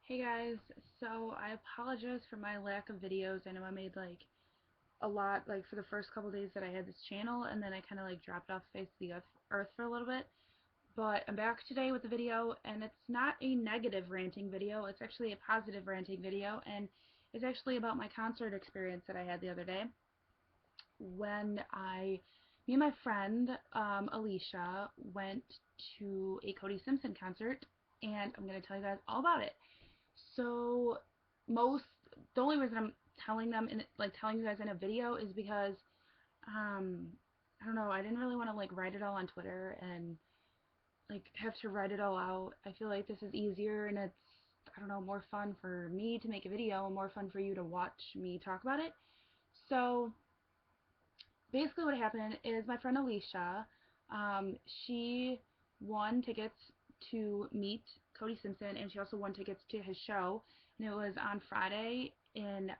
Hey guys, so I apologize for my lack of videos. I know I made like a lot like for the first couple days that I had this channel, and then I kind of like dropped off the face of the earth for a little bit. But I'm back today with a video, and it's not a negative ranting video, it's actually a positive ranting video, and it's actually about my concert experience that I had the other day when me and my friend Alicia went to a Cody Simpson concert, and I'm going to tell you guys all about it. So most the only reason I'm telling you guys in a video is because um I don't know, I didn't really want to like write it all on Twitter and like have to write it all out. I feel like this is easier, and it's, I don't know, more fun for me to make a video and more fun for you to watch me talk about it. So basically what happened is my friend Alicia, she won tickets to meet Cody Simpson, and she also won tickets to his show, and it was on Friday in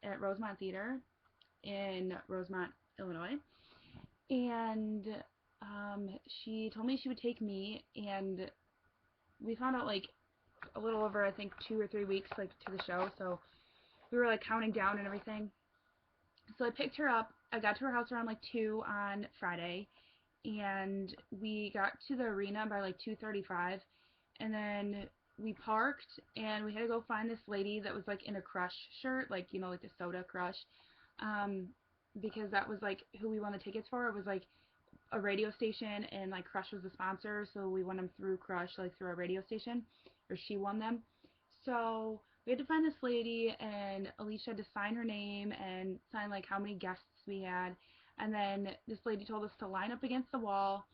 at Rosemont Theater in Rosemont, Illinois. And she told me she would take me, and we found out like a little over, I think, 2 or 3 weeks like to the show, so we were like counting down and everything. So I picked her up. I got to her house around like 2 on Friday, and we got to the arena by like 2:35, and then we parked and we had to go find this lady that was like in a Crush shirt, like, you know, like the soda Crush, um because that was like who we won the tickets for. It was like a radio station, and like Crush was the sponsor, so we won them through Crush, like through our radio station, or she won them. So we had to find this lady, and Alicia had to sign her name and sign like how many guests we had. And then this lady told us to line up against the wall,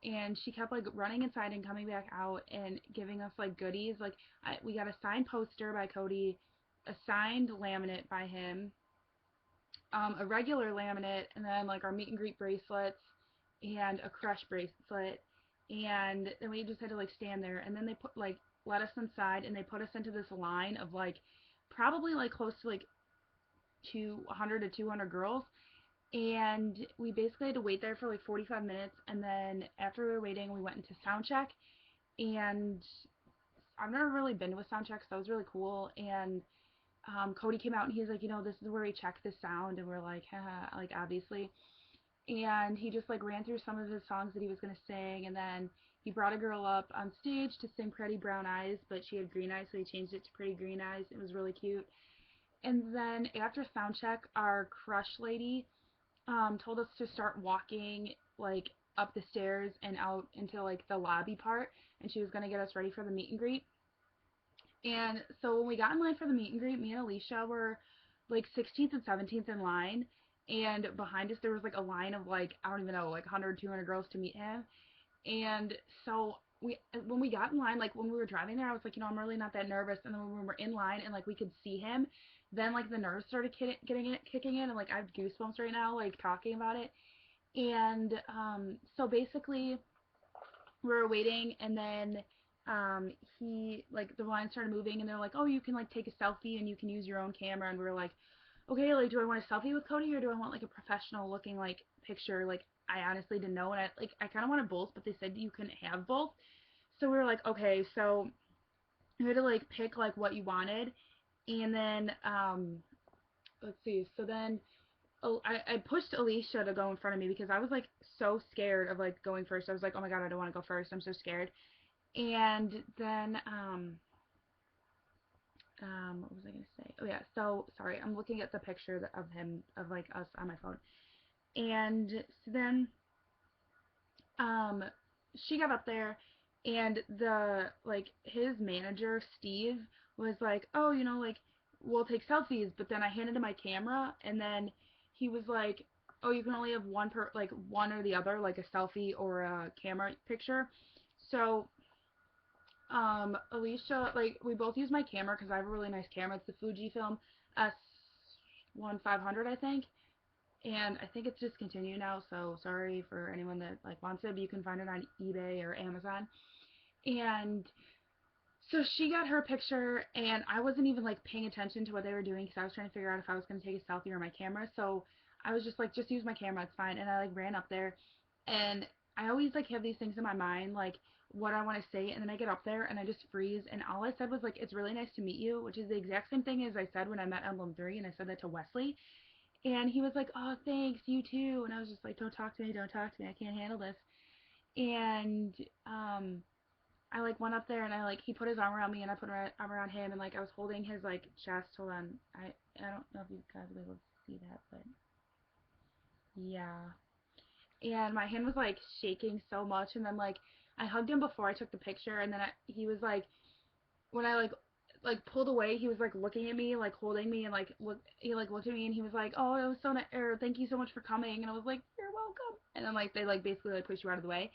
and she kept like running inside and coming back out and giving us like goodies. Like we got a signed poster by Cody, a signed laminate by him, a regular laminate, and then like our meet and greet bracelets and a Crush bracelet. And then we just had to like stand there, and then they let us inside, and they put us into this line of like probably like close to like 200 to 200 girls, and we basically had to wait there for like 45 minutes. And then after we were waiting, we went into sound check, and I've never really been to a sound check, so that was really cool. And Cody came out and he's like, you know, this is where we check the sound, and we're like, haha, like obviously. And he just like ran through some of his songs that he was gonna sing, and then he brought a girl up on stage to sing Pretty Brown Eyes, but she had green eyes, so he changed it to Pretty Green Eyes. It was really cute. And then after sound check, our Crush lady told us to start walking like up the stairs and out into like the lobby part, and she was gonna get us ready for the meet and greet. And so when we got in line for the meet and greet, me and Alicia were like 16th and 17th in line, and behind us there was like a line of like, I don't even know, like 100, 200 girls to meet him. And so when we got in line, like when we were driving there, I was like, you know, I'm really not that nervous. And then when we were in line and like we could see him, then like the nerves started kicking in, and like I have goosebumps right now, like talking about it. And so basically we were waiting, and then he like the line started moving, and they're like, oh, you can like take a selfie and you can use your own camera. And we were like, okay, like, do I want a selfie with Cody, or do I want like a professional looking like picture? Like, I honestly didn't know, and I kind of wanted both, but they said you couldn't have both. So we were like, okay, so you had to like pick like what you wanted. And then let's see, so then I pushed Alicia to go in front of me because I was like so scared of like going first. I was like, oh my god, I don't want to go first, I'm so scared. And then what was I gonna say? Oh yeah, so sorry, I'm looking at the picture of him, of like us on my phone. And so then um she got up there, and the like his manager Steve was like, oh, you know, like we'll take selfies. But then I handed him my camera, and then he was like, oh, you can only have one or the other, like a selfie or a camera picture. So Alicia, like, we both use my camera because I have a really nice camera. It's the Fujifilm S1500, I think. And I think it's discontinued now, so sorry for anyone that like wants it, but you can find it on eBay or Amazon. And so she got her picture, and I wasn't even like paying attention to what they were doing because I was trying to figure out if I was going to take a selfie or my camera. So I was just like, just use my camera, it's fine. And I like ran up there, and I always like have these things in my mind, like what I want to say, and then I get up there and I just freeze, and all I said was like, it's really nice to meet you, which is the exact same thing as I said when I met Emblem 3, and I said that to Wesley, and he was like, oh, thanks, you too, and I was just like, don't talk to me, don't talk to me, I can't handle this, and I like went up there and I like he put his arm around me and I put my arm around him and like I was holding his like chest. Hold on, I don't know if you guys will be able to see that, but yeah. And my hand was like shaking so much, and then like I hugged him before I took the picture, and then he was like when I like pulled away, he was like looking at me, like holding me, and like he like looked at me and he was like, oh, it was so nice, or thank you so much for coming, and I was like, you're welcome, and then like they like basically like push you out of the way.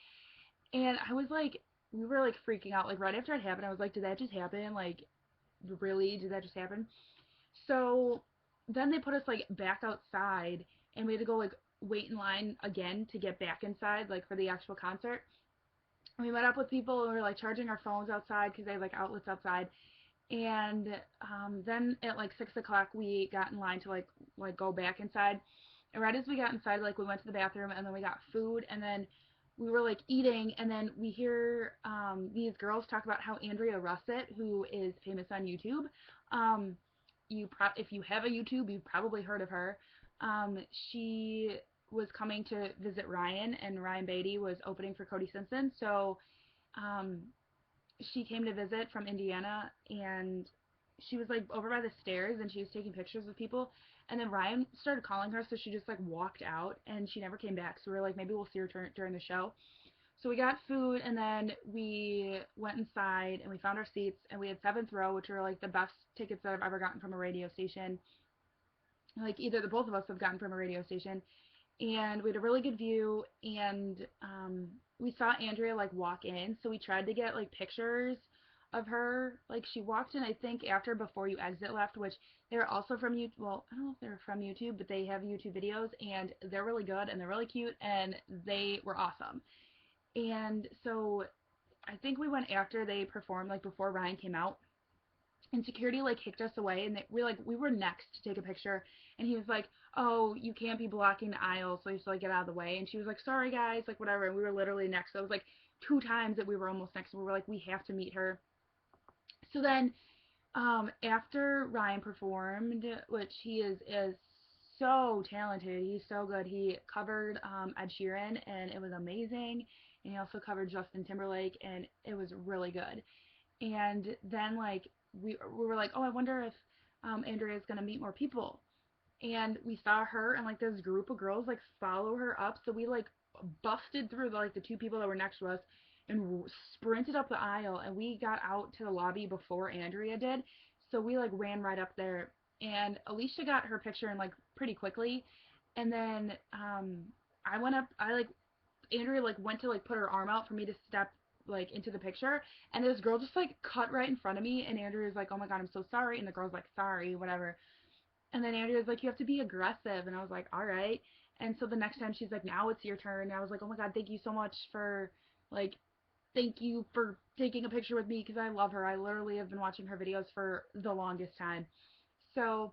And I was like, we were like freaking out. Like right after it happened, I was like, did that just happen? Like, really? Did that just happen? So then they put us like back outside, and we had to go like wait in line again to get back inside, like for the actual concert. And we met up with people and we were like charging our phones outside because they have like outlets outside. And then at like 6 o'clock, we got in line to like go back inside. And right as we got inside, like we went to the bathroom and then we got food and then we were like eating and then we hear these girls talk about how Andrea Russett, who is famous on YouTube, um, if you have a YouTube, you've probably heard of her. She was coming to visit Ryan, and Ryan Beatty was opening for Cody Simpson. So um, she came to visit from Indiana, and she was like over by the stairs and she was taking pictures with people, and then Ryan started calling her, so she just like walked out and she never came back. So we were like, maybe we'll see her during the show. So we got food and then we went inside and we found our seats, and we had seventh row, which were like the best tickets that I've ever gotten from a radio station, like either the both of us have gotten from a radio station. And we had a really good view, and we saw Andrea like walk in, so we tried to get like pictures of her. Like she walked in, I think, after Before You Exit left, which they're also from YouTube. Well, I don't know if they're from YouTube, but they have YouTube videos, and they're really good and they're really cute and they were awesome. And so I think we went after they performed, like before Ryan came out, and security like kicked us away, and we were next to take a picture, and he was like, oh, you can't be blocking the aisle, so you have to like get out of the way, and she was like, sorry guys, like whatever, and we were literally next. So it was like two times that we were almost next, and we were like, we have to meet her. So then after Ryan performed, which he is so talented, he's so good, he covered Ed Sheeran and it was amazing, and he also covered Justin Timberlake and it was really good. And then like we were like, oh, I wonder if Andrea's gonna meet more people. And we saw her and like this group of girls like follow her up, so we like busted through like the two people that were next to us and sprinted up the aisle, and we got out to the lobby before Andrea did. So we like ran right up there, and Alicia got her picture in like pretty quickly, and then I went up. I like Andrea like went to like put her arm out for me to step like into the picture, and this girl just like cut right in front of me, and Andrea's like, oh my god, I'm so sorry, and the girl's like, sorry, whatever. And then Andrea's like, you have to be aggressive, and I was like, all right. And so the next time she's like, now it's your turn, and I was like, oh my god, thank you so much for like thank you for taking a picture with me, because I love her. I literally have been watching her videos for the longest time. So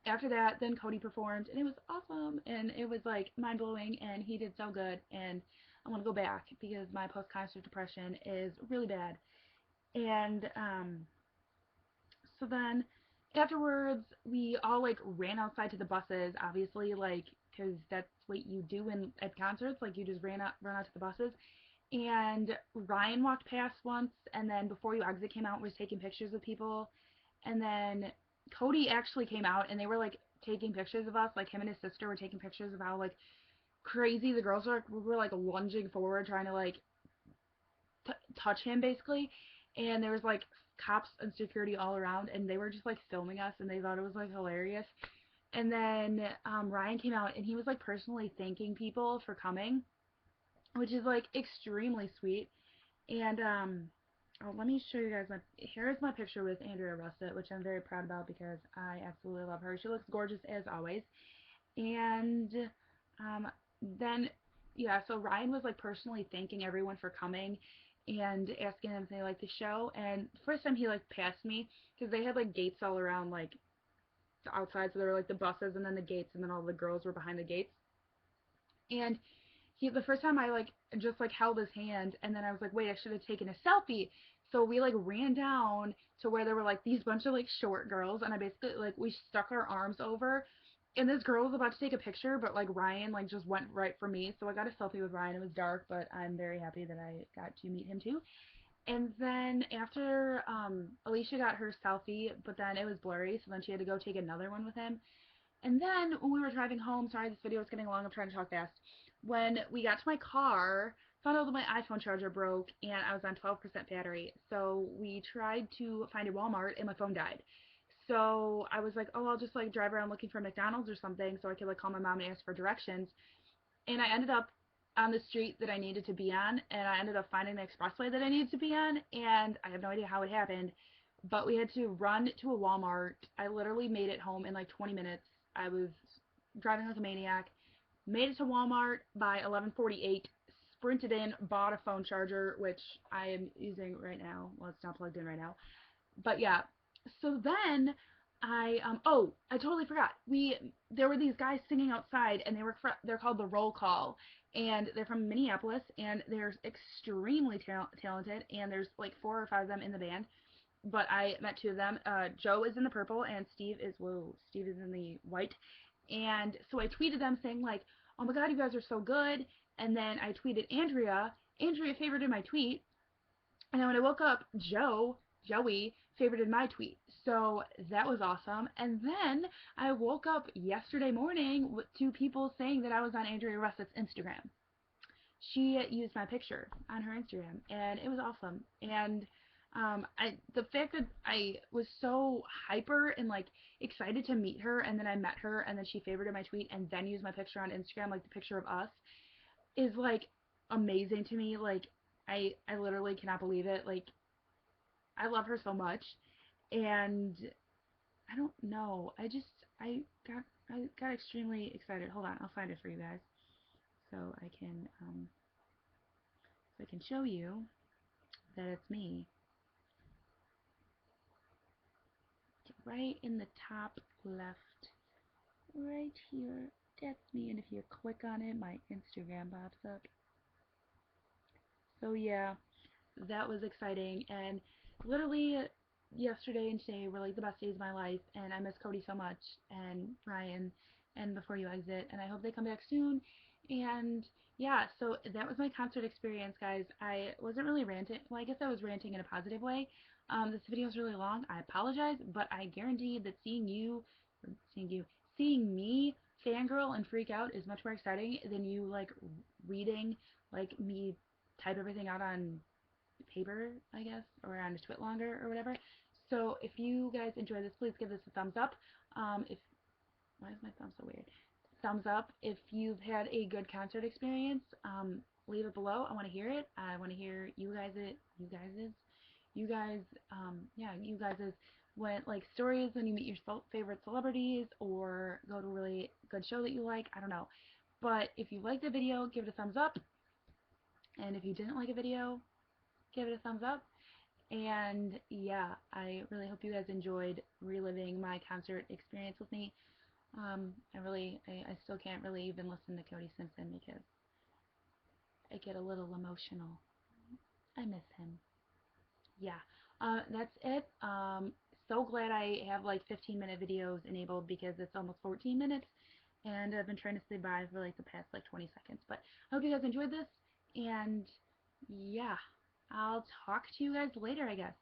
after that, then Cody performed, and it was awesome, and it was like mind blowing, and he did so good, and I want to go back because my post concert depression is really bad. And so then afterwards, we all like ran outside to the buses, obviously, like because that's what you do in at concerts, like you just run out to the buses. And Ryan walked past once, and then Before You Exit came out, was taking pictures of people, and then Cody actually came out, and they were like taking pictures of us, like him and his sister were taking pictures of how like crazy the girls were like lunging forward trying to like touch him basically, and there was like cops and security all around, and they were just like filming us, and they thought it was like hilarious. And then Ryan came out, and he was like personally thanking people for coming, which is like extremely sweet. And oh, let me show you guys here's my picture with Andrea Russett, which I'm very proud about because I absolutely love her. She looks gorgeous as always. And um, then yeah, so Ryan was like personally thanking everyone for coming and asking them if they liked the show. And the first time he like passed me, because they had like gates all around like the outside, so there were like the buses and then the gates, and then all the girls were behind the gates. And the first time I like just like held his hand, and then I was like, wait, I should have taken a selfie. So we like ran down to where there were like these bunch of like short girls, and I basically like we stuck our arms over, and this girl was about to take a picture, but like Ryan like just went right for me, so I got a selfie with Ryan. It was dark, but I'm very happy that I got to meet him too. And then after Alicia got her selfie, but then it was blurry, so then she had to go take another one with him. And then when we were driving home, sorry, this video is getting long, I'm trying to talk fast. When we got to my car, found out that my iPhone charger broke and I was on 12% battery. So we tried to find a Walmart and my phone died. So I was like, oh, I'll just like drive around looking for McDonald's or something so I could like call my mom and ask for directions. And I ended up on the street that I needed to be on, and I ended up finding the expressway that I needed to be on, and I have no idea how it happened, but we had to run to a Walmart. I literally made it home in like 20 minutes. I was driving like a maniac, made it to Walmart by 11:48, sprinted in, bought a phone charger, which I am using right now. Well, it's not plugged in right now. But yeah, so then I totally forgot. There were these guys singing outside, and they're called the Roll Call, and they're from Minneapolis, and they're extremely talented, and there's like four or five of them in the band. But I met two of them. Joe is in the purple, and Steve is in the white. And so I tweeted them saying like, "Oh my God, you guys are so good!" And then I tweeted Andrea. Andrea favorited my tweet, and then when I woke up, Joey, favorited my tweet. So that was awesome. And then I woke up yesterday morning with two people saying that I was on Andrea Russett's Instagram. She used my picture on her Instagram, and it was awesome. And the fact that I was so hyper and like excited to meet her, and then I met her, and then she favorited my tweet, and then used my picture on Instagram, like the picture of us, is like amazing to me. Like I literally cannot believe it. Like I love her so much, and I don't know. I got I got extremely excited. Hold on, I'll find it for you guys so I can show you that it's me. Right in the top left, right here. That's me. And if you click on it, my Instagram pops up. So yeah, that was exciting, and literally yesterday and today were like the best days of my life, and I miss Cody so much, and Ryan, and Before You Exit, and I hope they come back soon. And yeah, so that was my concert experience, guys. I wasn't really ranting. Well, I guess I was ranting in a positive way. This video is really long. I apologize, but I guarantee that seeing me fangirl and freak out is much more exciting than you like reading like me type everything out on paper, I guess, or on a twit longer or whatever. So if you guys enjoy this, please give this a thumbs up. If Why is my thumb so weird? Thumbs up if you've had a good concert experience. Leave it below. I want to hear it. I want to hear you guys' when like stories when you meet your favorite celebrities or go to a really good show that you like. I don't know. But if you liked the video, give it a thumbs up. And if you didn't like a video, give it a thumbs up. And yeah, I really hope you guys enjoyed reliving my concert experience with me. I still can't really even listen to Cody Simpson because I get a little emotional. I miss him. Yeah, that's it. So glad I have like 15-minute videos enabled because it's almost 14 minutes, and I've been trying to stay by for like the past like 20 seconds. But I hope you guys enjoyed this, and yeah, I'll talk to you guys later, I guess.